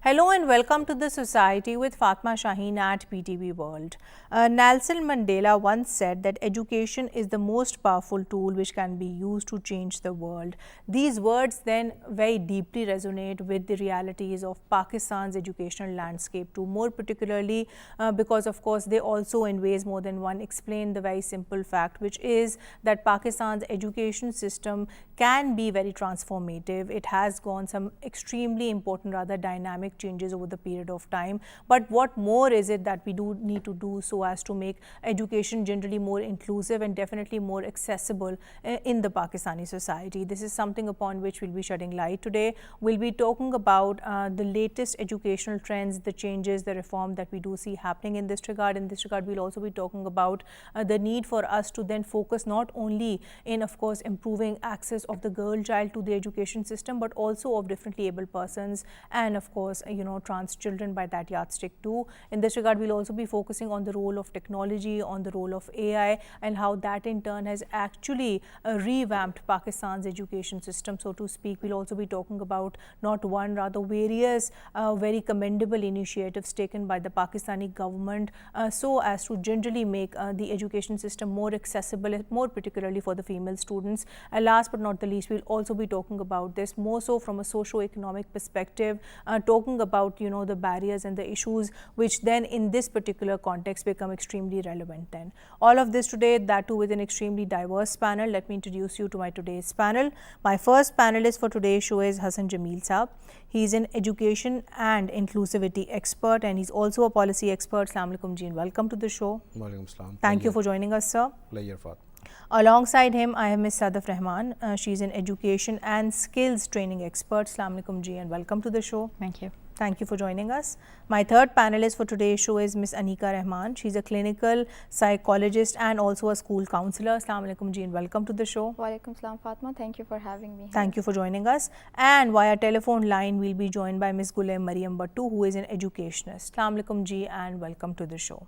Hello and welcome to The Society with Fatima Shaheen at PTV World. Nelson Mandela once said that education is the most powerful tool which can be used to change the world. These words then very deeply resonate with the realities of Pakistan's educational landscape too, more particularly because of course they also in ways more than one explain the very simple fact which is that Pakistan's education system can be very transformative. It has gone some extremely important, rather dynamic changes over the period of time. But what more is it that we do need to do so as to make education generally more inclusive and definitely more accessible in the Pakistani society? This is something upon which we'll be shedding light today. We'll be talking about the latest educational trends, the changes, the reform that we do see happening in this regard. In this regard, we'll also be talking about the need for us to then focus not only in, of course, improving access of the girl child to the education system, but also of differently able persons and, of course, trans children by that yardstick too. In this regard, we'll also be focusing on the role of technology, on the role of AI, and how that in turn has actually revamped Pakistan's education system, so to speak. We'll also be talking about not one, rather various very commendable initiatives taken by the Pakistani government so as to generally make the education system more accessible, more particularly for the female students. Last but not the least, we'll also be talking about this more so from a socio-economic perspective, talking about the barriers and the issues which then in this particular context become extremely relevant then. All of this today, that too with an extremely diverse panel. Let me introduce you to my today's panel. My first panelist for today's show is Hassan Jameel Saab. He's an education and inclusivity expert and he's also a policy expert. Assalamu alaikum ji and welcome to the show. Walaikum salam. Thank you for joining us, sir. Pleasure, Fatima. Alongside him, I have Ms. Sadaf Rehman. She's an education and skills training expert. Assalamu alaikum ji and welcome to the show. Thank you. Thank you for joining us. My third panelist for today's show is Ms. Anika Rehman. She's a clinical psychologist and also a school counselor. Assalamu alaikum ji and welcome to the show. Walaikum salam, Fatma. Thank you for having me. Thank you for joining us. And via telephone line, we'll be joined by Ms. Gulaim Mariam Battu, who is an educationist. Assalamu alaikum ji and welcome to the show.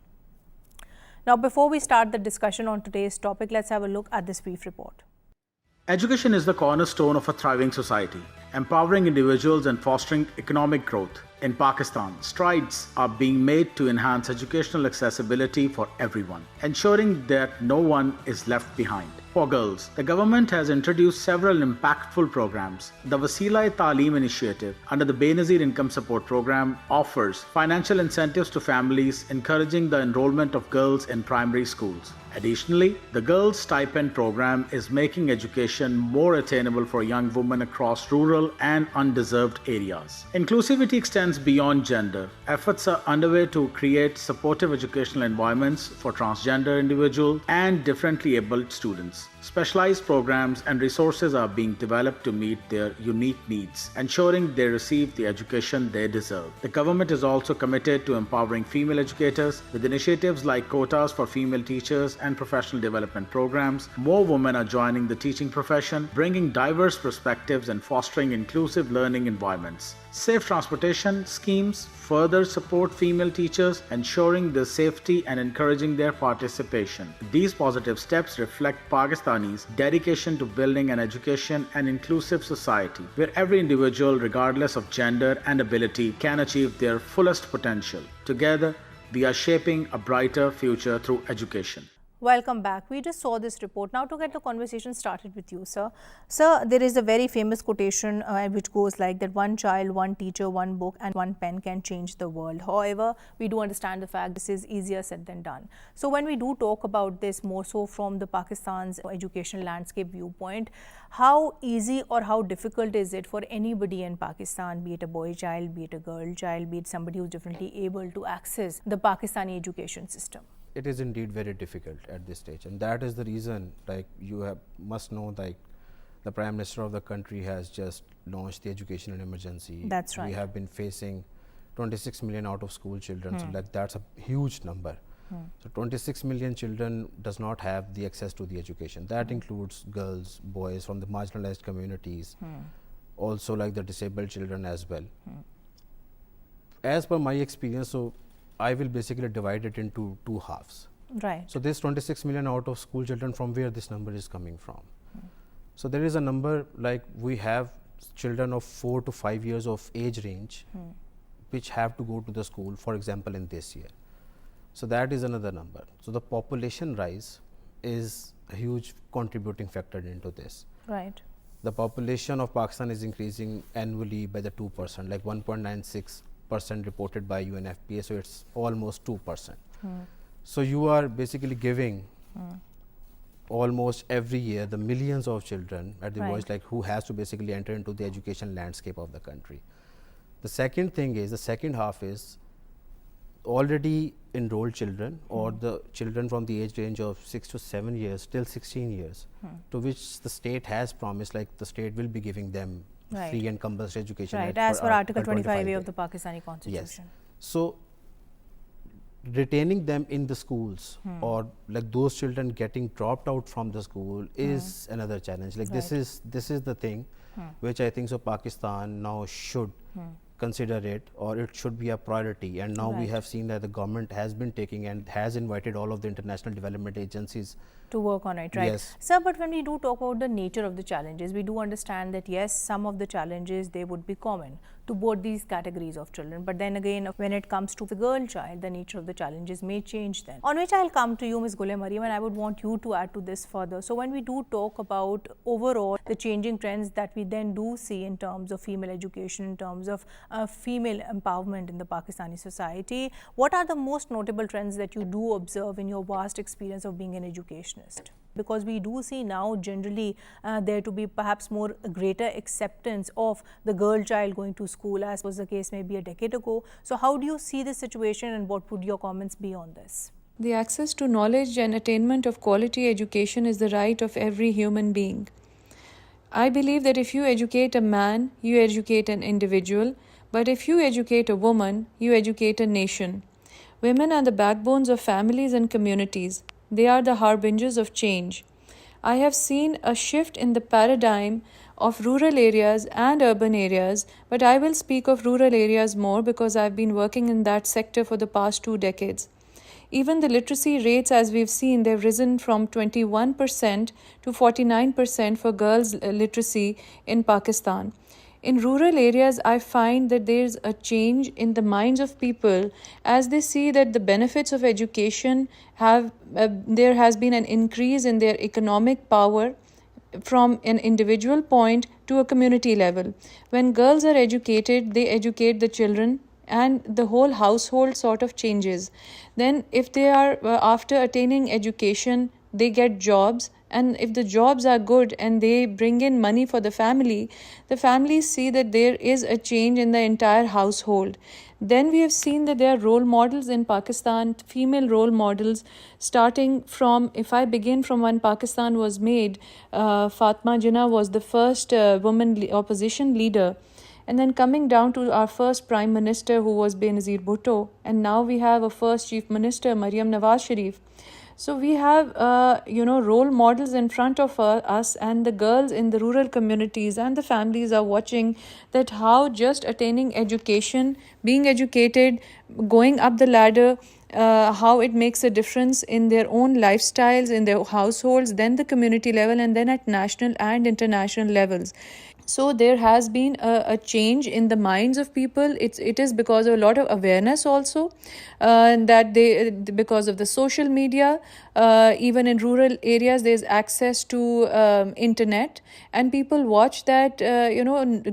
Now, before we start the discussion on today's topic, let's have a look at this brief report. Education is the cornerstone of a thriving society, empowering individuals and fostering economic growth. In Pakistan, strides are being made to enhance educational accessibility for everyone, ensuring that no one is left behind. For girls, the government has introduced several impactful programs. The Wasila-e-Taleem initiative under the Benazir Income Support Program offers financial incentives to families, encouraging the enrollment of girls in primary schools. Additionally, the Girls Stipend Program is making education more attainable for young women across rural and undeserved areas. Inclusivity extends beyond gender. Efforts are underway to create supportive educational environments for transgender individuals and differently abled students. Specialized programs and resources are being developed to meet their unique needs, ensuring they receive the education they deserve. The government is also committed to empowering female educators with initiatives like quotas for female teachers and professional development programs. More women are joining the teaching profession, bringing diverse perspectives and fostering inclusive learning environments. Safe transportation schemes further support female teachers, ensuring their safety and encouraging their participation. These positive steps reflect Pakistani's dedication to building an education and inclusive society where every individual, regardless of gender and ability, can achieve their fullest potential. Together, we are shaping a brighter future through education. Welcome back. We just saw this report. Now to get the conversation started with you, sir. Sir, there is a very famous quotation which goes like that: one child, one teacher, one book and one pen can change the world. However, we do understand the fact this is easier said than done. So when we do talk about this more so from the Pakistan's education landscape viewpoint, how easy or how difficult is it for anybody in Pakistan, be it a boy child, be it a girl child, be it somebody who's differently able to access the Pakistani education system? It is indeed very difficult at this stage, and that is the reason, like must know, like the Prime Minister of the country has just launched the educational emergency. That's right. We have been facing 26 million out of school children, so like that's a huge number. So 26 million children does not have the access to the education. That includes girls, boys from the marginalized communities, also like the disabled children as well. As per my experience, so I will basically divide it into two halves. Right. So this 26 million out of school children, from where this number is coming from? So there is a number, like we have children of 4 to 5 years of age range which have to go to the school, for example, in this year. So that is another number. So the population rise is a huge contributing factor into this. Right. The population of Pakistan is increasing annually by the 2%, like 1.96% reported by UNFPA, so it's almost 2%. So you are basically giving almost every year the millions of children at the voice, like who has to basically enter into the education landscape of the country. The second thing is, the second half is already enrolled children or the children from the age range of 6 to 7 years till 16 years, to which the state has promised, like the state will be giving them free and compulsory education. Right, as per Article 25A of the Pakistani Constitution. Yes. So retaining them in the schools or like those children getting dropped out from the school is another challenge. Like this is the thing which I think so Pakistan now should consider it, or it should be a priority. And now we have seen that the government has been taking and has invited all of the international development agencies to work on it, right? Yes. Sir, but when we do talk about the nature of the challenges, we do understand that yes, some of the challenges, they would be common to both these categories of children. But then again, when it comes to the girl child, the nature of the challenges may change then. On which I'll come to you, Ms. Gule Mariam, and I would want you to add to this further. So when we do talk about overall the changing trends that we then do see in terms of female education, in terms of female empowerment in the Pakistani society, what are the most notable trends that you do observe in your vast experience of being an educationist? Because we do see now generally there to be perhaps more greater acceptance of the girl child going to school, as was the case maybe a decade ago. So how do you see this situation, and what would your comments be on this? The access to knowledge and attainment of quality education is the right of every human being. I believe that if you educate a man, you educate an individual, but if you educate a woman, you educate a nation. Women are the backbones of families and communities. They are the harbingers of change. I have seen a shift in the paradigm of rural areas and urban areas, but I will speak of rural areas more because I've been working in that sector for the past 2 decades. Even the literacy rates, as we've seen, they've risen from 21% to 49% for girls' literacy in Pakistan. In rural areas, I find that there's a change in the minds of people as they see that the benefits of education there has been an increase in their economic power from an individual point to a community level. When girls are educated, they educate the children and the whole household sort of changes. Then if they are, after attaining education, they get jobs, and if the jobs are good and they bring in money for the families see that there is a change in the entire household. Then we have seen that there are role models in Pakistan, female role models, starting from, if I begin from when Pakistan was made, Fatima Jinnah was the first woman opposition leader. And then coming down to our first Prime Minister, who was Benazir Bhutto, and now we have a first Chief Minister, Maryam Nawaz Sharif. So we have, role models in front of us, and the girls in the rural communities and the families are watching that how just attaining education, being educated, going up the ladder, how it makes a difference in their own lifestyles, in their households, then the community level, and then at national and international levels. So there has been a change in the minds of people. It is because of a lot of awareness also, because of the social media. Even in rural areas, there's access to internet, and people watch that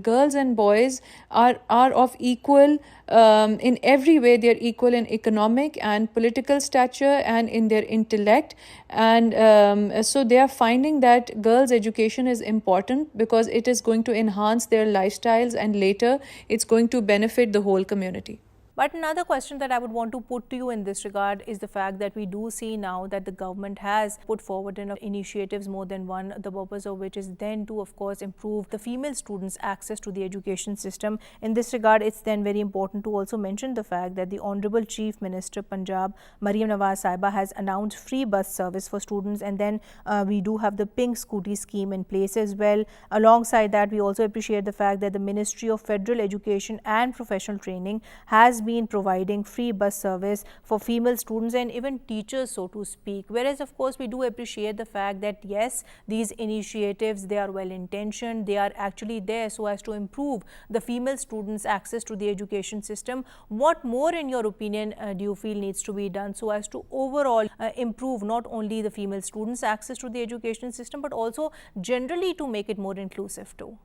girls and boys are of equal. In every way, they're equal in economic and political stature and in their intellect. And so they are finding that girls' education is important because it is going to enhance their lifestyles, and later it's going to benefit the whole community. But another question that I would want to put to you in this regard is the fact that we do see now that the government has put forward initiatives, more than one, the purpose of which is then to, of course, improve the female students' access to the education system. In this regard, it's then very important to also mention the fact that the Honorable Chief Minister Punjab, Maryam Nawaz Sahiba, has announced free bus service for students, and then we do have the Pink Scooty scheme in place as well. Alongside that, we also appreciate the fact that the Ministry of Federal Education and Professional Training has been providing free bus service for female students and even teachers, so to speak. Whereas, of course, we do appreciate the fact that yes, these initiatives, they are well intentioned, they are actually there so as to improve the female students' access to the education system. What more, in your opinion, do you feel needs to be done so as to overall improve not only the female students' access to the education system, but also generally to make it more inclusive too?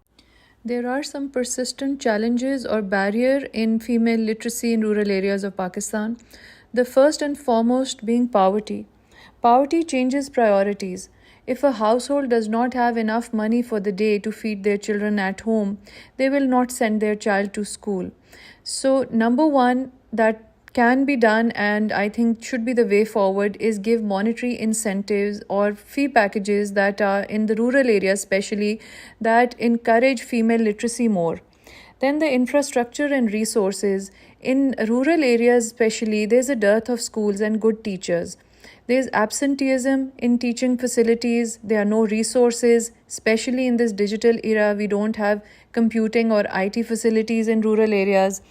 There are some persistent challenges or barrier in female literacy in rural areas of Pakistan. The first and foremost being poverty. Poverty changes priorities. If a household does not have enough money for the day to feed their children at home, they will not send their child to school. So, number one, that can be done and I think should be the way forward is give monetary incentives or fee packages that are in the rural areas especially that encourage female literacy more. Then the infrastructure and resources. In rural areas especially, there's a dearth of schools and good teachers. There's absenteeism in teaching facilities. There are no resources, especially in this digital era. We don't have computing or IT facilities in rural areas.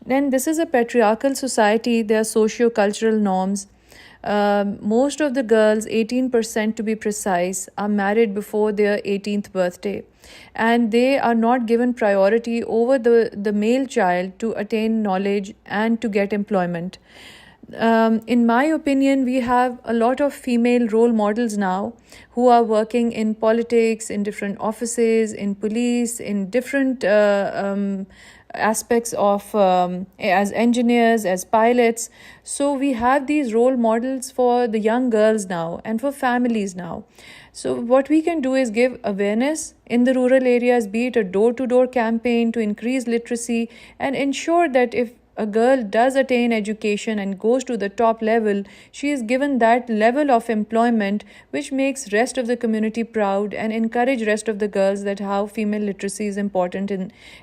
Then this is a patriarchal society. There are socio-cultural norms. Most of the girls, 18% to be precise, are married before their 18th birthday. And they are not given priority over the male child to attain knowledge and to get employment. In my opinion, we have a lot of female role models now who are working in politics, in different offices, in police, in different aspects of as engineers, as pilots. So we have these role models for the young girls now and for families now. So what we can do is give awareness in the rural areas, be it a door-to-door campaign to increase literacy and ensure that if a girl does attain education and goes to the top level, she is given that level of employment which makes rest of the community proud and encourage rest of the girls that how female literacy is important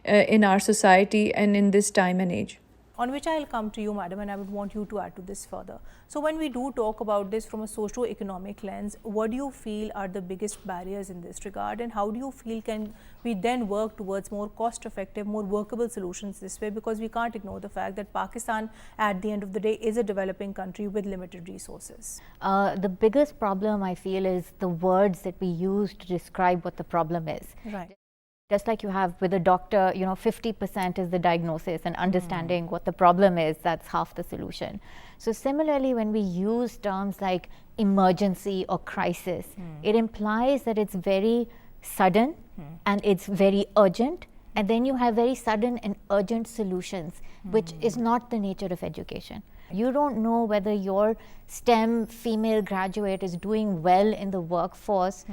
in our society and in this time and age. On which I will come to you, madam, and I would want you to add to this further. So when we do talk about this from a socio-economic lens, what do you feel are the biggest barriers in this regard, and how do you feel can we then work towards more cost-effective, more workable solutions this way? Because we can't ignore the fact that Pakistan, at the end of the day, is a developing country with limited resources. The biggest problem I feel is the words that we use to describe what the problem is. Right. Just like you have with a doctor, 50% is the diagnosis and understanding what the problem is, that's half the solution. So similarly, when we use terms like emergency or crisis, it implies that it's very sudden and it's very urgent. And then you have very sudden and urgent solutions, which is not the nature of education. You don't know whether your STEM female graduate is doing well in the workforce.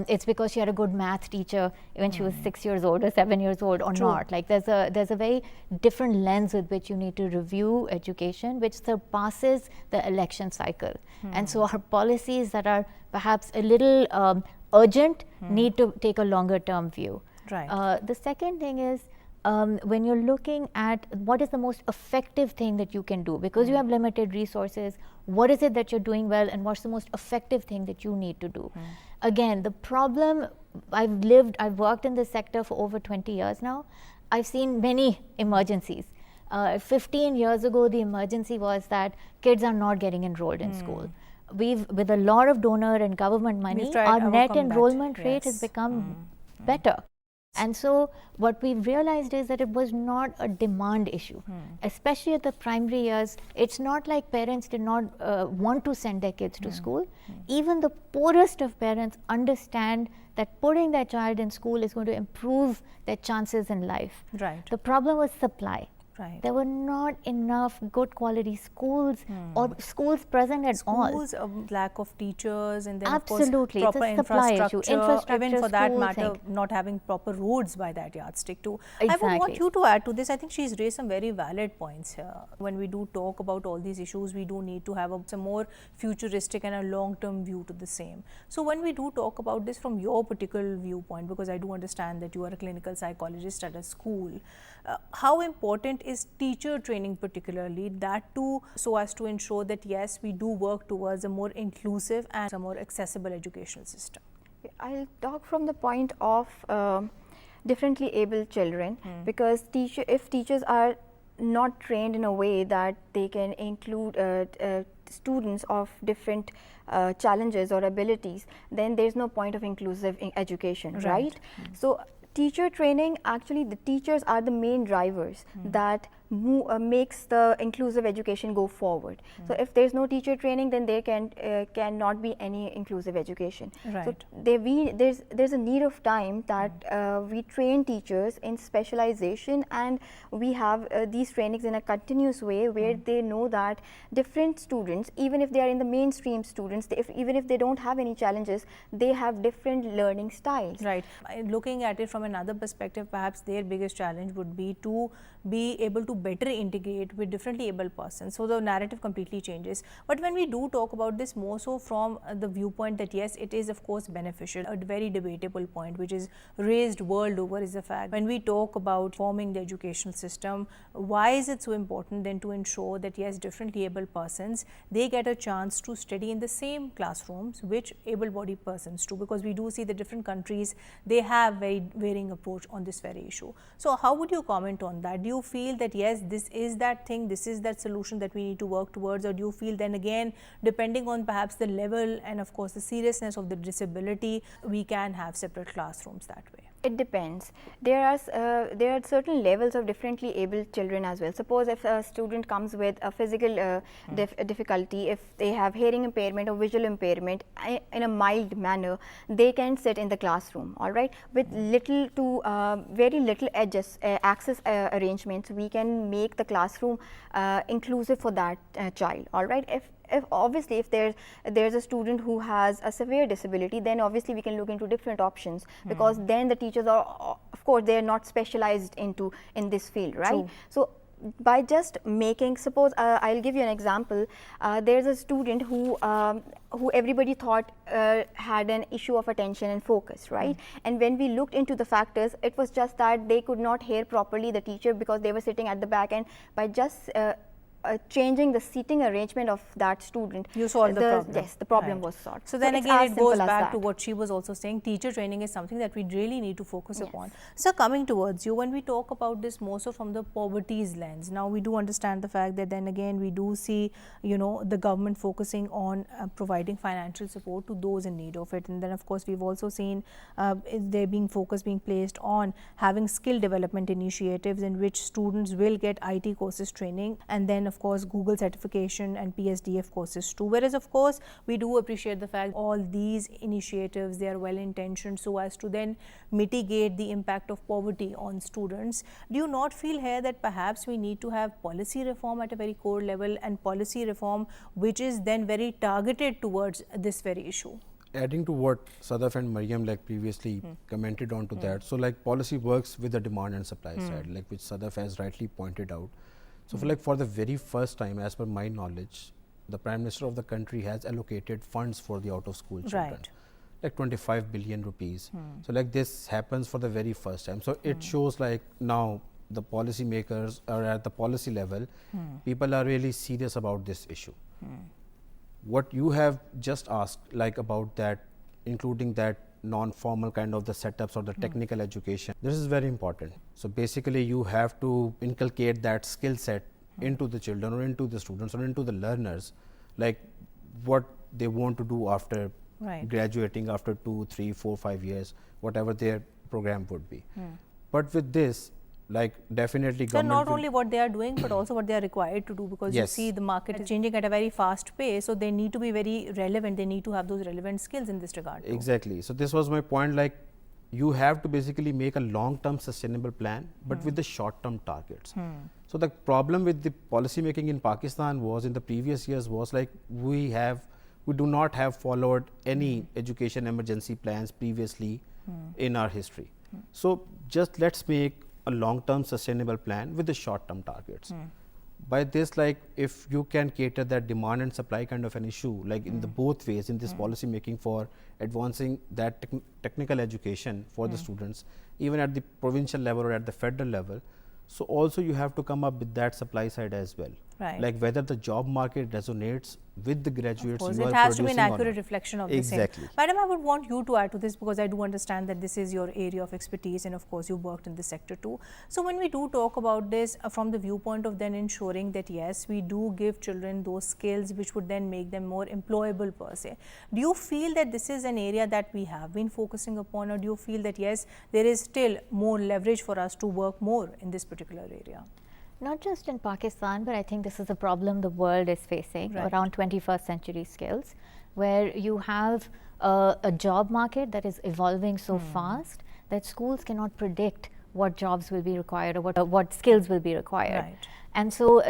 It's because she had a good math teacher when she was 6 years old or 7 years old or not. Like there's a very different lens with which you need to review education, which surpasses the election cycle. And so our policies that are perhaps a little urgent need to take a longer term view. Right. The second thing is when you're looking at what is the most effective thing that you can do, because you have limited resources, what is it that you're doing well and what's the most effective thing that you need to do? Again, the problem, I've worked in this sector for over 20 years now. I've seen many emergencies. 15 years ago, the emergency was that kids are not getting enrolled in school. With a lot of donor and government money, our net enrollment rate has become better. And so what we've realized is that it was not a demand issue, especially at the primary years. It's not like parents did not want to send their kids to school. Even the poorest of parents understand that putting their child in school is going to improve their chances in life. Right. The problem was supply. Right. There were not enough good quality schools or schools present at all. Schools, lack of teachers, and then Absolutely. of course proper It's a supply issue. infrastructure, even for that school matter, thing. not having proper roads by that yardstick too. Exactly. I would want you to add to this. I think she's raised some very valid points here. When we do talk about all these issues, we do need to have a more futuristic and a long-term view to the same. So when we do talk about this from your particular viewpoint, because I do understand that you are a clinical psychologist at a school, how important is teacher training particularly, that too, so as to ensure that yes, we do work towards a more inclusive and a more accessible educational system? I'll talk from the point of differently abled children, because if teachers are not trained in a way that they can include students of different challenges or abilities, then there's no point of inclusive education, right? So teacher training, actually the teachers are the main drivers that makes the inclusive education go forward. So if there's no teacher training, then there cannot be any inclusive education. Right. So there's a need of time that we train teachers in specialization, and we have these trainings in a continuous way where they know that different students, even if they are in the mainstream students, even if they don't have any challenges, they have different learning styles. Right. Looking at it from another perspective, perhaps their biggest challenge would be to be able to better integrate with differently able persons. So the narrative completely changes. But when we do talk about this more so from the viewpoint that yes, it is of course beneficial, a very debatable point which is raised world over is the fact when we talk about forming the educational system, why is it so important then to ensure that yes, differently able persons, they get a chance to study in the same classrooms which able-bodied persons do, because we do see the different countries, they have very varying approach on this very issue. So how would you comment on that? Do you feel that yes, this is that thing, this is that solution that we need to work towards, or do you feel then again, depending on perhaps the level and of course the seriousness of the disability, we can have separate classrooms that way? It depends. There are certain levels of differently abled children as well. Suppose if a student comes with a physical difficulty, if they have hearing impairment or visual impairment in a mild manner, they can sit in the classroom, all right, with little to very little access arrangements. We can make the classroom inclusive for that child, all right. If obviously if there's a student who has a severe disability, then obviously we can look into different options, because then the teachers are, of course, they are not specialized in this field, right? True. So by just making, suppose I'll give you an example. There's a student who everybody thought had an issue of attention and focus, right? And when we looked into the factors, it was just that they could not hear properly the teacher because they were sitting at the back, and by just changing the seating arrangement of that student, you solved the problem. Yes, the problem Right. was solved. So then it's again, as it goes simple as back to that. what she was also saying, teacher training is something that we really need to focus Yes. upon. So coming towards you, when we talk about this more so from the poverty's lens, now we do understand the fact that then again we do see, you know, the government focusing on providing financial support to those in need of it, and then of course we've also seen there being focus being placed on having skill development initiatives in which students will get IT courses training, and then of course Google certification and PSDF courses too. Whereas of course we do appreciate the fact all these initiatives, they are well intentioned so as to then mitigate the impact of poverty on students. Do you not feel here that perhaps we need to have policy reform at a very core level, and policy reform which is then very targeted towards this very issue? Adding to what Sadaf and Mariam like previously commented on to that, so like policy works with the demand and supply side, like which Sadaf has rightly pointed out. So for the very first time, as per my knowledge, the Prime Minister of the country has allocated funds for the out of school children. Right. Like 25 billion rupees. So like this happens for the very first time. So it shows like now the policy makers are at the policy level, people are really serious about this issue. What you have just asked like about that, including that non-formal kind of the setups or the technical education, this is very important. So basically you have to inculcate that skill set into the children or into the students or into the learners, like what they want to do after graduating after 2, 3, 4, 5 years, whatever their program would be. But with this, like definitely So government not only what they are doing but also what they are required to do, because you see the market is changing at a very fast pace, so they need to be very relevant, they need to have those relevant skills in this regard too. Exactly. So this was my point, like you have to basically make a long-term sustainable plan but with the short-term targets. So the problem with the policy making in Pakistan was in the previous years was like we do not have followed any education emergency plans previously in our history. So just let's make a long-term sustainable plan with the short-term targets. By this, like if you can cater that demand and supply kind of an issue, like in the both ways in this policy making for advancing that technical education for the students, even at the provincial level or at the federal level, so also you have to come up with that supply side as well. Right. Like whether the job market resonates with the graduates Of course, you it are has to be an producing or accurate not. reflection of Exactly. the same. Madam, I would want you to add to this because I do understand that this is your area of expertise and of course you worked in this sector too. So when we do talk about this from the viewpoint of then ensuring that yes, we do give children those skills which would then make them more employable per se. Do you feel that this is an area that we have been focusing upon, or do you feel that yes, there is still more leverage for us to work more in this particular area? Not just in Pakistan, but I think this is a problem the world is facing around 21st century skills, where you have a job market that is evolving so fast that schools cannot predict what jobs will be required or what skills will be required. Right. And so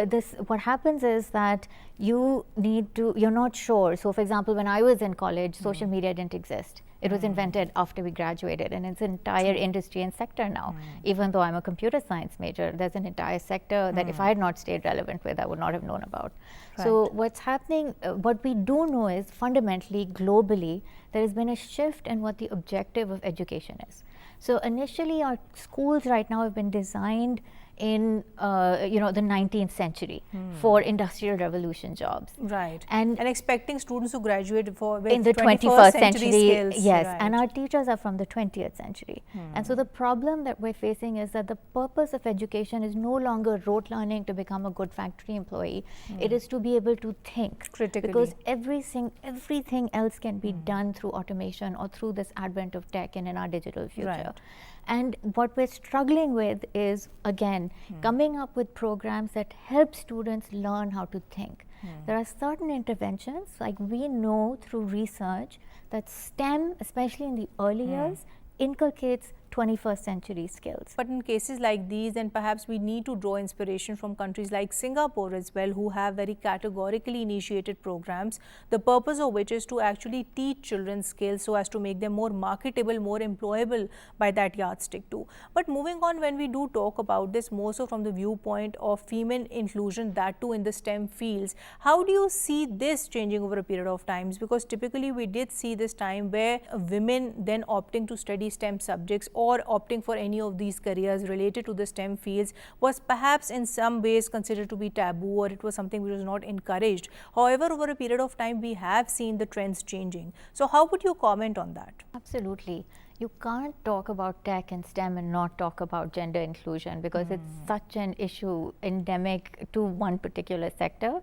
what happens is that you're not sure. So for example, when I was in college, social media didn't exist. It was invented after we graduated, and it's an entire industry and sector now. Even though I'm a computer science major, there's an entire sector that if I had not stayed relevant with, I would not have known about. Right. So what's happening, what we do know is fundamentally, globally, there has been a shift in what the objective of education is. So initially, our schools right now have been designed in the 19th century for industrial revolution jobs. Right. And expecting students to graduate with in the 21st century skills. yes, right. and our teachers are from the 20th century. And so the problem that we're facing is that the purpose of education is no longer rote learning to become a good factory employee. It is to be able to think critically, because everything else can be done through automation or through this advent of tech and in our digital future. Right. And what we're struggling with is, again, coming up with programs that help students learn how to think. There are certain interventions, like we know through research that STEM, especially in the early years, inculcates 21st century skills. But in cases like these, then perhaps we need to draw inspiration from countries like Singapore as well, who have very categorically initiated programs, the purpose of which is to actually teach children skills so as to make them more marketable, more employable by that yardstick too. But moving on, when we do talk about this more so from the viewpoint of female inclusion, that too in the STEM fields, how do you see this changing over a period of times? Because typically we did see this time where women then opting to study STEM subjects or opting for any of these careers related to the STEM fields was perhaps in some ways considered to be taboo, or it was something which was not encouraged. However, over a period of time, we have seen the trends changing. So how would you comment on that? Absolutely. You can't talk about tech and STEM and not talk about gender inclusion because it's such an issue endemic to one particular sector.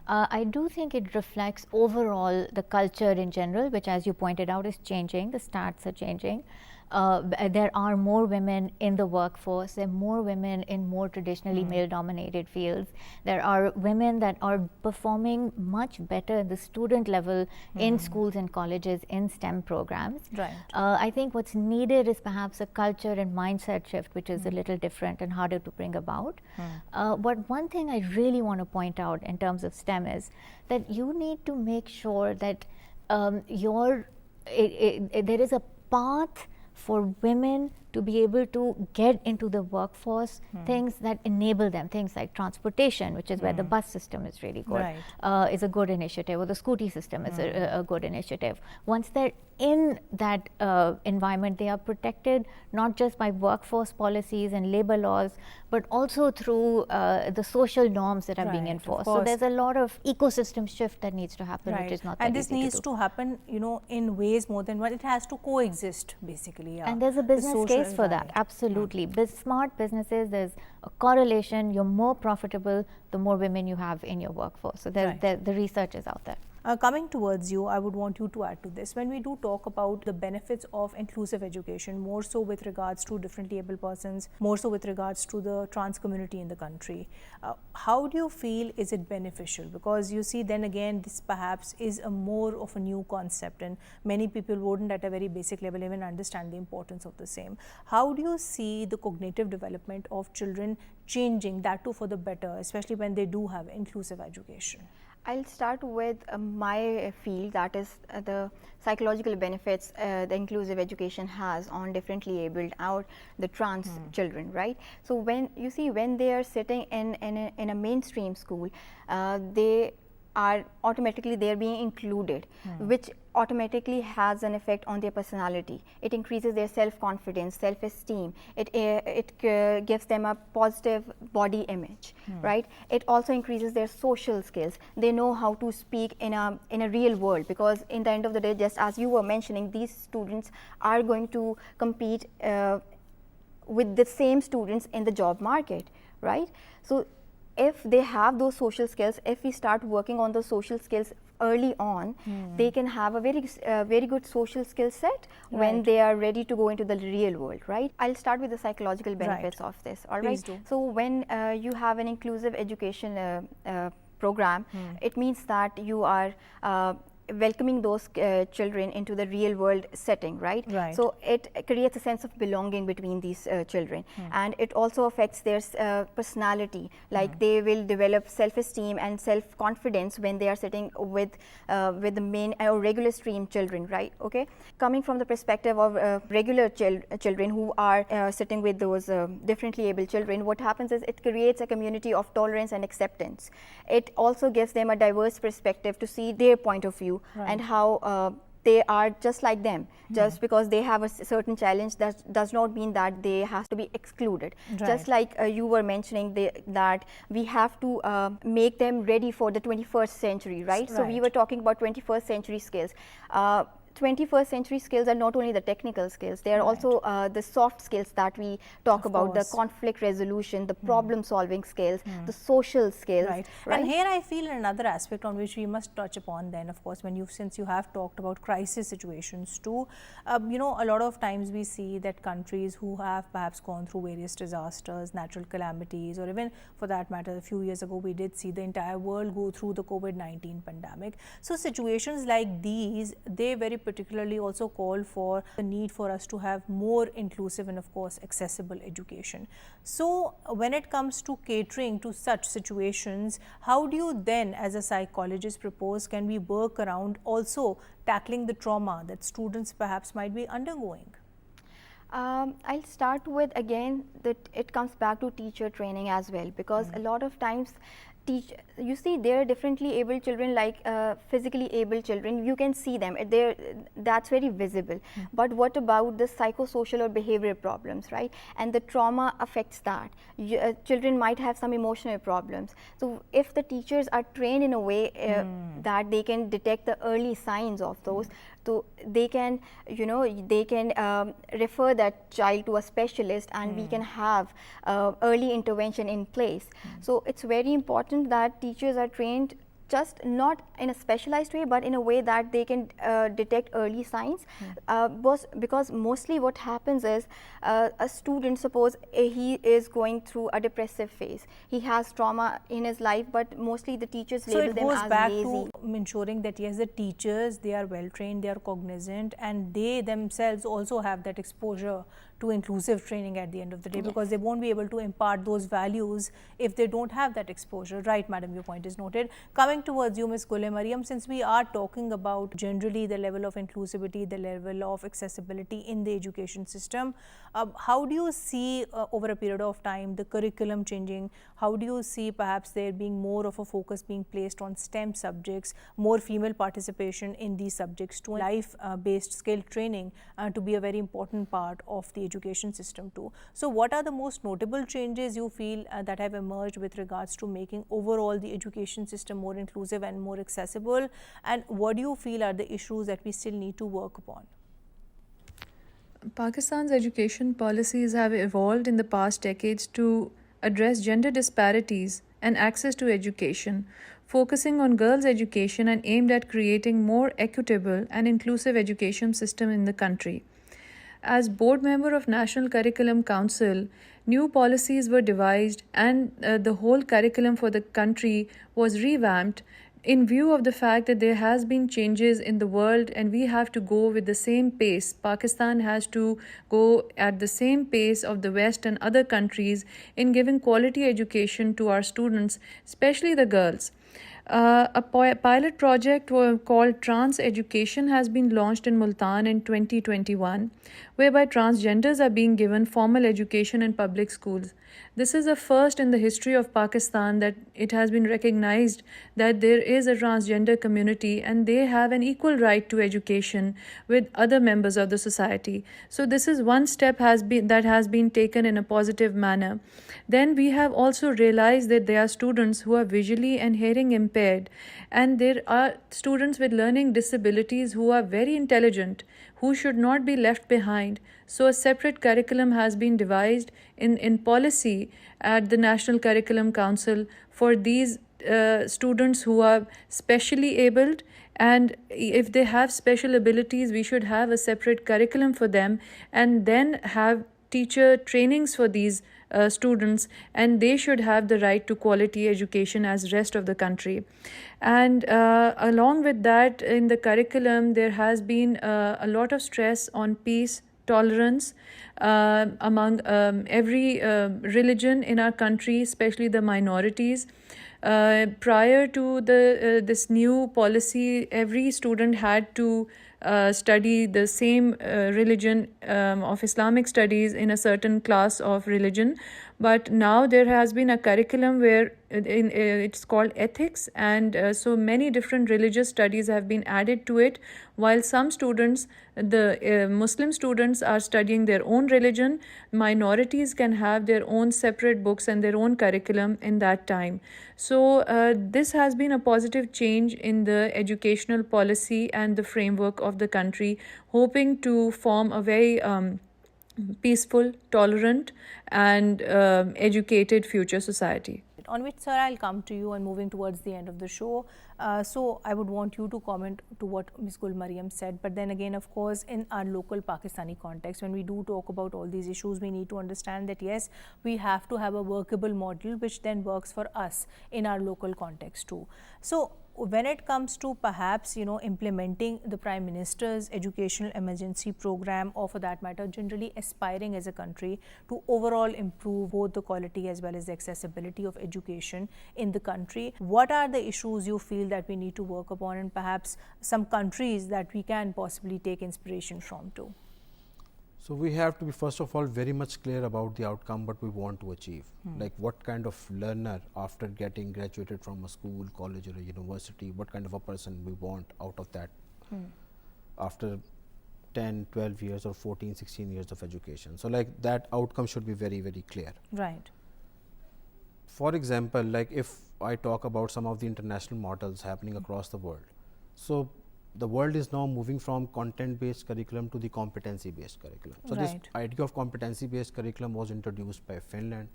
I do think it reflects overall the culture in general, which, as you pointed out, is changing. The stats are changing. There are more women in the workforce. There are more women in more traditionally male-dominated fields. There are women that are performing much better at the student level in schools and colleges in STEM programs. Right. I think what's needed is perhaps a culture and mindset shift, which is a little different and harder to bring about. But one thing I really want to point out in terms of STEM is that you need to make sure that there is a path for women to be able to get into the workforce, things that enable them, things like transportation, which is where the bus system is really good, Right. is a good initiative, or the scooty system is a good initiative. Once they're in that environment, they are protected not just by workforce policies and labor laws, but also through the social norms that are being Right, of enforced. So course. there's a lot of ecosystem shift that needs to happen, Right. which is not And that this easy needs to do. to happen, in ways more than one. It has to coexist, basically. Yeah. And there's a The business social- case for that, right. absolutely. Smart businesses, there's a correlation. You're more profitable the more women you have in your workforce. So Right. the research is out there. Coming towards you, I would want you to add to this. When we do talk about the benefits of inclusive education, more so with regards to differently able persons, more so with regards to the trans community in the country, how do you feel is it beneficial? Because you see, then again, this perhaps is a more of a new concept, and many people wouldn't at a very basic level even understand the importance of the same. How do you see the cognitive development of children changing, that too for the better, especially when they do have inclusive education? I'll start with my field, that is the psychological benefits the inclusive education has on differently abled or the trans children, right? So when you see, when they are sitting in a mainstream school, they are automatically they're being included, which automatically has an effect on their personality. It increases their self-confidence, self-esteem. It gives them a positive body image, right? It also increases their social skills. They know how to speak in a real world, because in the end of the day, just as you were mentioning, these students are going to compete with the same students in the job market, right? So if they have those social skills, if we start working on those social skills early on, they can have a very good social skill set when they are ready to go into the real world, right? I'll start with the psychological benefits of this, all right? So when you have an inclusive education program, it means that you are welcoming those children into the real world setting, right? So it creates a sense of belonging between these children, and it also affects their personality, like they will develop self-esteem and self-confidence when they are sitting with the main or regular stream children, right? Okay, coming from the perspective of regular children who are sitting with those differently able children, what happens is it creates a community of tolerance and acceptance. It also gives them a diverse perspective to see their point of view, and how they are just like them. Just because they have a certain challenge, that does not mean that they have to be excluded. Just like you were mentioning that we have to make them ready for the 21st century, right? So we were talking about 21st century skills. 21st century skills are not only the technical skills, they are also the soft skills that we talk about, the conflict resolution, the problem solving skills, the social skills. And here I feel another aspect on which we must touch upon then, of course, since you have talked about crisis situations too. You know, a lot of times we see that countries who have perhaps gone through various disasters, natural calamities, or even for that matter, a few years ago we did see the entire world go through the COVID-19 pandemic. So situations like these, they very particularly also call for the need for us to have more inclusive and of course accessible education. So when it comes to catering to such situations, how do you then as a psychologist propose can we work around also tackling the trauma that students perhaps might be undergoing? I'll start with, again, that it comes back to teacher training as well, because a lot of times you see there are differently able children, like physically able children, you can see them, that's very visible. But what about the psychosocial or behavioral problems, right? And the trauma affects that. Children might have some emotional problems. So if the teachers are trained in a way that they can detect the early signs of those, so they can, you know, they can refer that child to a specialist, and we can have early intervention in place. So it's very important that teachers are trained just not in a specialized way, but in a way that they can detect early signs. Because mostly what happens is a student, suppose he is going through a depressive phase, he has trauma in his life, but mostly the teachers label them as lazy. So it goes back to ensuring that yes, the teachers, they are well trained, they are cognizant, and they themselves also have that exposure to inclusive training at the end of the day, because they won't be able to impart those values if they don't have that exposure. Right, madam, your point is noted. Coming towards you, Ms. Gule Mariam, since we are talking about generally the level of inclusivity, the level of accessibility in the education system, how do you see over a period of time the curriculum changing? How do you see perhaps there being more of a focus being placed on STEM subjects, more female participation in these subjects, to life-based skill training to be a very important part of the education system too? So what are the most notable changes you feel that have emerged with regards to making overall the education system more inclusive and more accessible, and what do you feel are the issues that we still need to work upon? Pakistan's education policies have evolved in the past decades to address gender disparities and access to education, focusing on girls' education and aimed at creating more equitable and inclusive education system in the country. As board member of National Curriculum Council, new policies were devised and the whole curriculum for the country was revamped in view of the fact that there has been changes in the world and we have to go with the same pace. Pakistan has to go at the same pace of the West and other countries in giving quality education to our students, especially the girls. A pilot project called Trans Education has been launched in Multan in 2021, whereby transgenders are being given formal education in public schools. This is a first in the history of Pakistan that it has been recognized that there is a transgender community and they have an equal right to education with other members of the society. So this is one step that has been taken in a positive manner. Then we have also realized that there are students who are visually and hearing impaired, and there are students with learning disabilities who are very intelligent, who should not be left behind. So a separate curriculum has been devised in policy at the National Curriculum Council for these students who are specially abled, and if they have special abilities, we should have a separate curriculum for them and then have teacher trainings for these students, and they should have the right to quality education as rest of the country. And along with that, in the curriculum there has been a lot of stress on peace, tolerance among every religion in our country, especially the minorities. Prior to this new policy, every student had to study the same religion of Islamic studies in a certain class of religion. But now there has been a curriculum where it's called ethics, and so many different religious studies have been added to it, while some students, the Muslim students, are studying their own religion. Minorities can have their own separate books and their own curriculum in that time. So this has been a positive change in the educational policy and the framework of the country, hoping to form a very peaceful, tolerant and educated future society. On which, sir, I'll come to you, and moving towards the end of the show. So I would want you to comment to what Ms. Gul Mariam said. But then again, of course, in our local Pakistani context, when we do talk about all these issues, we need to understand that yes, we have to have a workable model which then works for us in our local context too. So when it comes to perhaps, implementing the Prime Minister's educational emergency program, or for that matter, generally aspiring as a country to overall improve both the quality as well as the accessibility of education in the country, what are the issues you feel that we need to work upon, and perhaps some countries that we can possibly take inspiration from too? So we have to be, first of all, very much clear about the outcome what we want to achieve. Like what kind of learner, after getting graduated from a school, college or a university, what kind of a person we want out of that after 10, 12 years or 14, 16 years of education. So like that outcome should be very, very clear. Right. For example, like if I talk about some of the international models happening across the world. So the world is now moving from content-based curriculum to the competency-based curriculum. So this idea of competency-based curriculum was introduced by Finland.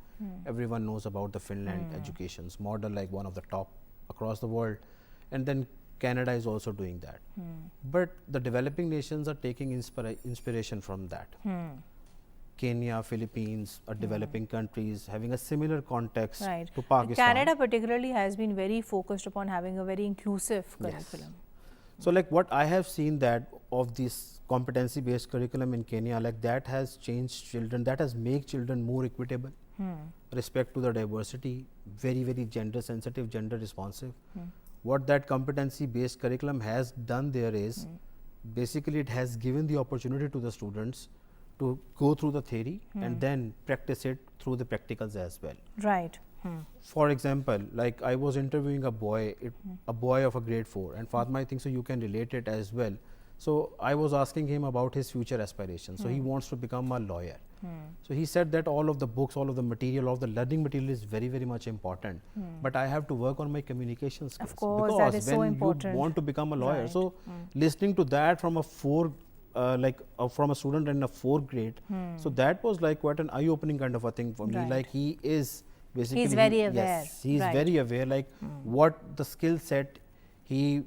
Everyone knows about the Finland education's model, like one of the top across the world. And then Canada is also doing that. But the developing nations are taking inspiration from that. Kenya, Philippines are developing countries having a similar context to Pakistan. Canada particularly has been very focused upon having a very inclusive curriculum. So like what I have seen that of this competency based curriculum in Kenya, like that has changed children, that has made children more equitable, respect to the diversity, very, very gender sensitive, gender responsive. What that competency based curriculum has done there is, basically it has given the opportunity to the students to go through the theory and then practice it through the practicals as well. Right. For example, like I was interviewing a boy of a grade 4, and Fatima, I think so you can relate it as well. So I was asking him about his future aspirations. So he wants to become a lawyer. So he said that all of the books, all of the material, all of the learning material is very, very much important. But I have to work on my communication skills. Of course, because that is when so important. you want to become a lawyer, so listening to that from a from a student in a 4th grade, so that was like quite an eye-opening kind of a thing for me. Like he is basically, he's very aware. Yes, he's very aware, like what the skill set he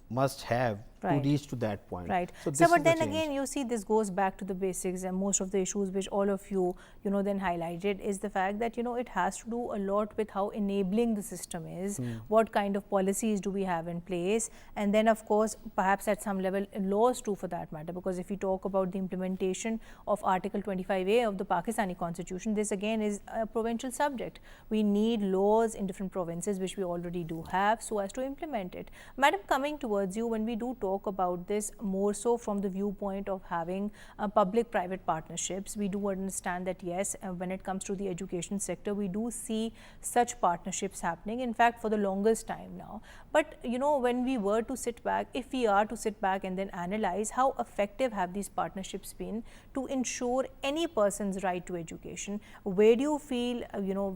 must have to reach to that point. Right. So, But then again, you see, this goes back to the basics, and most of the issues which all of you, then highlighted is the fact that, it has to do a lot with how enabling the system is, what kind of policies do we have in place, and then of course, perhaps at some level, laws too for that matter, because if we talk about the implementation of Article 25A of the Pakistani Constitution, this again is a provincial subject. We need laws in different provinces, which we already do have, so as to implement it. Madam, coming towards you, when we do talk about this more so from the viewpoint of having public-private partnerships, we do understand that yes, when it comes to the education sector, we do see such partnerships happening, in fact, for the longest time now. But, when we were to sit back, if we are to sit back and then analyze how effective have these partnerships been to ensure any person's right to education, where do you feel,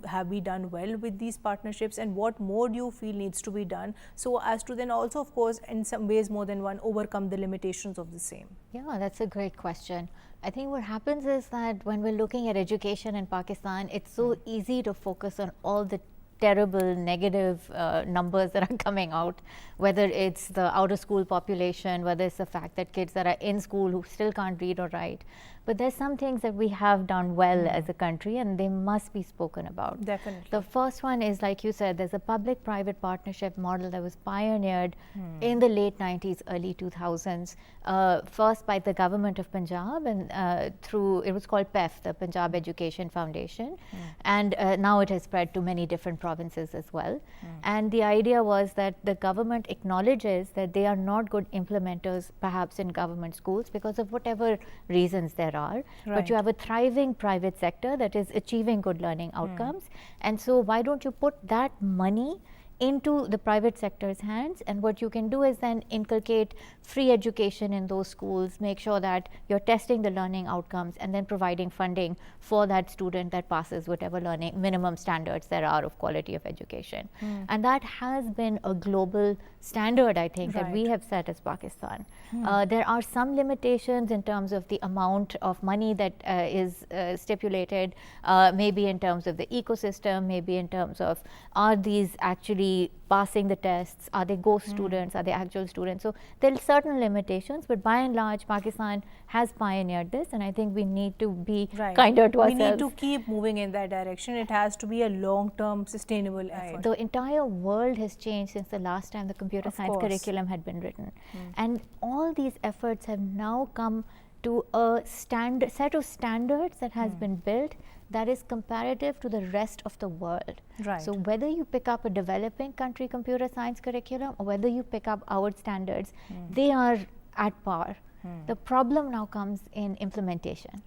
have we done well with these partnerships, and what more do you feel needs to be done so as to then also, of course, in some ways more than one, overcome the limitations of the same? Yeah, that's a great question. I think what happens is that when we're looking at education in Pakistan, it's so easy to focus on all the terrible negative numbers that are coming out, whether it's the out of school population, whether it's the fact that kids that are in school who still can't read or write. But there's some things that we have done well as a country, and they must be spoken about. Definitely. The first one is, like you said, there's a public-private partnership model that was pioneered in the late 90s, early 2000s, first by the government of Punjab, and through, it was called PEF, the Punjab Education Foundation, and now it has spread to many different provinces as well. And the idea was that the government acknowledges that they are not good implementers perhaps in government schools because of whatever reasons there are, but you have a thriving private sector that is achieving good learning outcomes, and so why don't you put that money into the private sector's hands, and what you can do is then inculcate free education in those schools, make sure that you're testing the learning outcomes and then providing funding for that student that passes whatever learning minimum standards there are of quality of education. And that has been a global standard, I think, that we have set as Pakistan. There are some limitations in terms of the amount of money that is stipulated, maybe in terms of the ecosystem, maybe in terms of are these actually passing the tests, are they ghost students, are they actual students? So there are certain limitations, but by and large Pakistan has pioneered this, and I think we need to be kinder to ourselves. We need to keep moving in that direction. It has to be a long-term sustainable effort. The entire world has changed since the last time the computer science curriculum had been written, and all these efforts have now come to a set of standards that has been built that is comparative to the rest of the world. So whether you pick up a developing country computer science curriculum or whether you pick up our standards, they are at par. The problem now comes in implementation.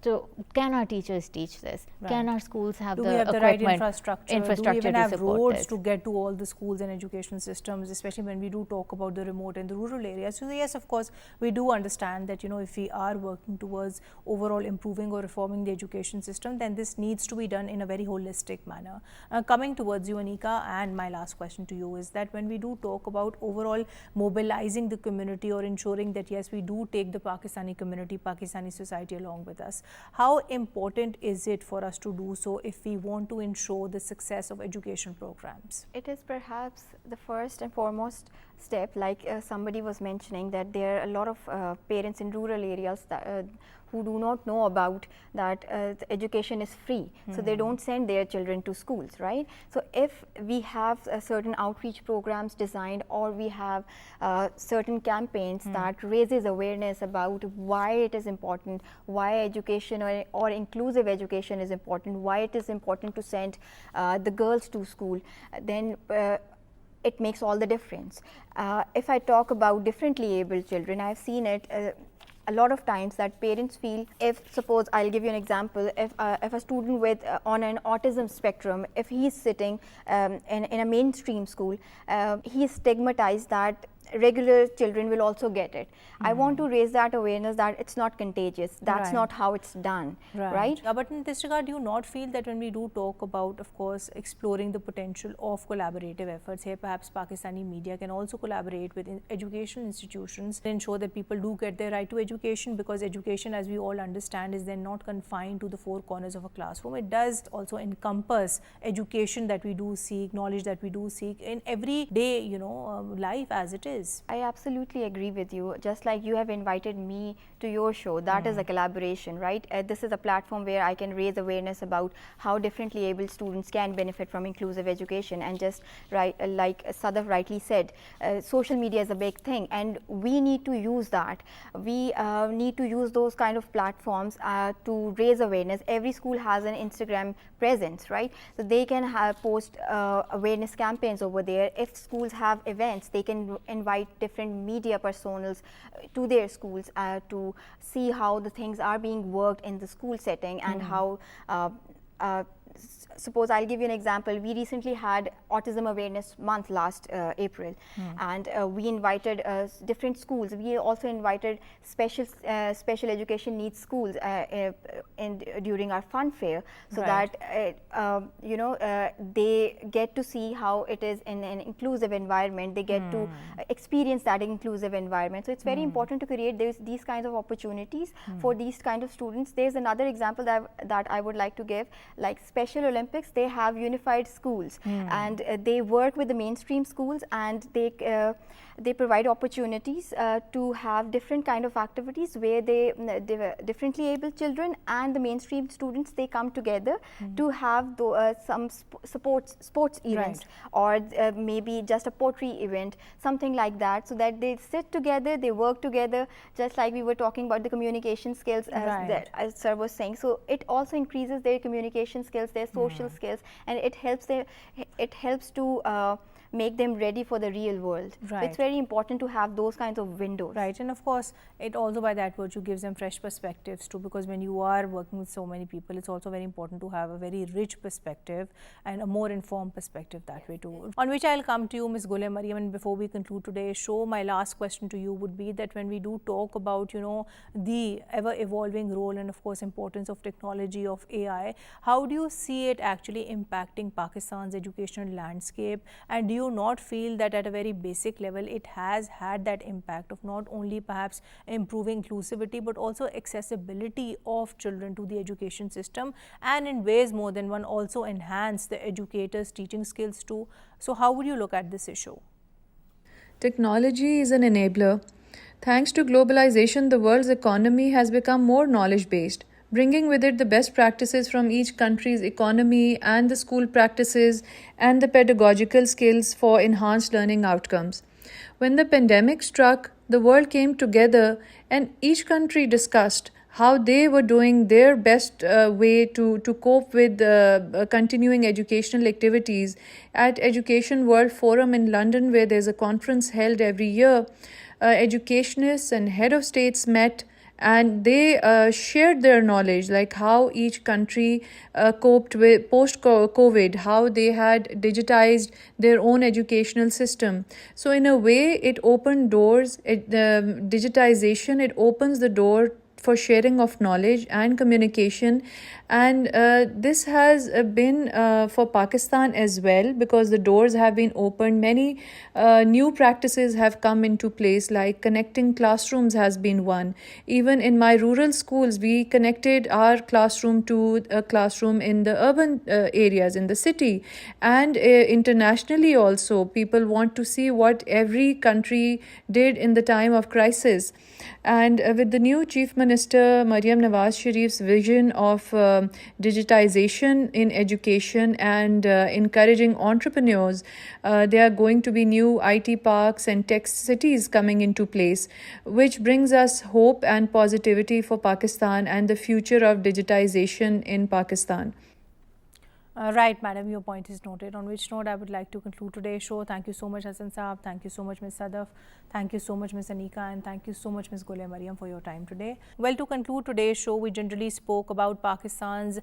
So can our teachers teach this? Can our schools have the equipment, right infrastructure? Do we even have roads this? to get to all the schools and education systems, especially when we do talk about the remote and the rural areas? So yes, of course, we do understand that, if we are working towards overall improving or reforming the education system, then this needs to be done in a very holistic manner. Coming towards you, Anika, and my last question to you is that when we do talk about overall mobilizing the community or ensuring that yes, we do take the Pakistani community, Pakistani society along with us, how important is it for us to do so if we want to ensure the success of education programs? It is perhaps the first and foremost step, like somebody was mentioning, that there are a lot of parents in rural areas that, who do not know about that the education is free, so they don't send their children to schools, right? So if we have certain outreach programs designed, or we have certain campaigns that raises awareness about why it is important, why education or inclusive education is important, why it is important to send the girls to school, then it makes all the difference. If I talk about differently abled children, I've seen it a lot of times that parents feel, if suppose I'll give you an example, if a student with on an autism spectrum, if he's sitting in a mainstream school, he is stigmatized that regular children will also get it. I want to raise that awareness that it's not contagious. That's not how it's done, right? But in this regard, do you not feel that when we do talk about, of course, exploring the potential of collaborative efforts here, perhaps Pakistani media can also collaborate with education institutions to ensure that people do get their right to education, because education, as we all understand, is then not confined to the four corners of a classroom. It does also encompass education that we do seek, knowledge that we do seek in everyday, life as it is. is. I absolutely agree with you. Just like you have invited me to your show, that is a collaboration, right? This is a platform where I can raise awareness about how differently able students can benefit from inclusive education. And just like Sadaf rightly said, social media is a big thing, and we need to use that. We need to use those kind of platforms to raise awareness. Every school has an Instagram presence, right? So they can post awareness campaigns over there. If schools have events, they can invite different media personas to their schools to see how the things are being worked in the school setting, and how suppose I'll give you an example. We recently had Autism Awareness Month last April, and we invited different schools. We also invited special education needs schools during our fun fair, so that they get to see how it is in an inclusive environment. They get to experience that inclusive environment. So it's very important to create these kinds of opportunities for these kind of students. There's another example that I would like to give, like Special Olympics. They have unified schools, and they work with the mainstream schools, and they provide opportunities to have different kind of activities where they differently able children and the mainstream students, they come together to have some sports events, or maybe just a poetry event, something like that, so that they sit together, they work together, just like we were talking about the communication skills as sir was saying. So it also increases their communication skills, their social skills, and it helps to make them ready for the real world. Right. It's very important to have those kinds of windows. Right, and of course, it also by that virtue gives them fresh perspectives too, because when you are working with so many people, it's also very important to have a very rich perspective and a more informed perspective that way too. On which I'll come to you, Ms. Gule Mariam, and before we conclude today's show, my last question to you would be that when we do talk about, the ever-evolving role and of course importance of technology, of AI, how do you see it actually impacting Pakistan's educational landscape, and do you not feel that at a very basic level it has had that impact of not only perhaps improving inclusivity but also accessibility of children to the education system, and in ways more than one also enhance the educators' teaching skills too? So how would you look at this issue? Technology is an enabler. Thanks to globalization, the world's economy has become more knowledge-based, bringing with it the best practices from each country's economy and the school practices and the pedagogical skills for enhanced learning outcomes. When the pandemic struck, the world came together and each country discussed how they were doing their best way to cope with continuing educational activities. At Education World Forum in London, where there's a conference held every year, educationists and head of states met, and they shared their knowledge, like how each country coped with post-COVID, how they had digitized their own educational system. So in a way, it opened doors. Digitization, it opens the door for sharing of knowledge and communication, and this has been for Pakistan as well, because the doors have been opened. Many new practices have come into place, like connecting classrooms has been one. Even in my rural schools, we connected our classroom to a classroom in the urban areas in the city, and internationally also people want to see what every country did in the time of crisis. And with the new Chief Minister Maryam Nawaz Sharif's vision of digitization in education and encouraging entrepreneurs, there are going to be new IT parks and tech cities coming into place, which brings us hope and positivity for Pakistan and the future of digitization in Pakistan. Right, madam, your point is noted. On which note I would like to conclude today's show. Thank you so much, Hassan Saab. Thank you so much, Ms. Sadaf. Thank you so much, Ms. Anika, and thank you so much, Ms. Gule Mariam, for your time today. Well, to conclude today's show, we generally spoke about Pakistan's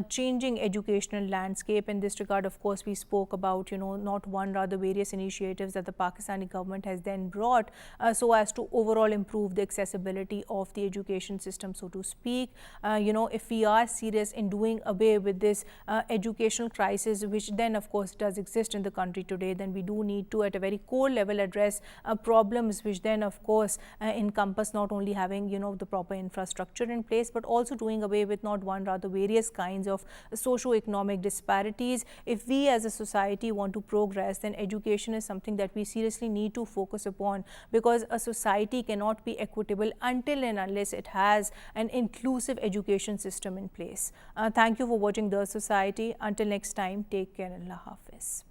changing educational landscape. In this regard, of course, we spoke about, not one, rather various initiatives that the Pakistani government has then brought so as to overall improve the accessibility of the education system, so to speak. If we are serious in doing away with this education educational crisis, which then of course does exist in the country today, then we do need to at a very core level address problems which then of course encompass not only having the proper infrastructure in place, but also doing away with not one, rather various kinds of socio-economic disparities. If we as a society want to progress, then education is something that we seriously need to focus upon, because a society cannot be equitable until and unless it has an inclusive education system in place. Thank you for watching The Society. Until next time, take care. Allah Hafiz.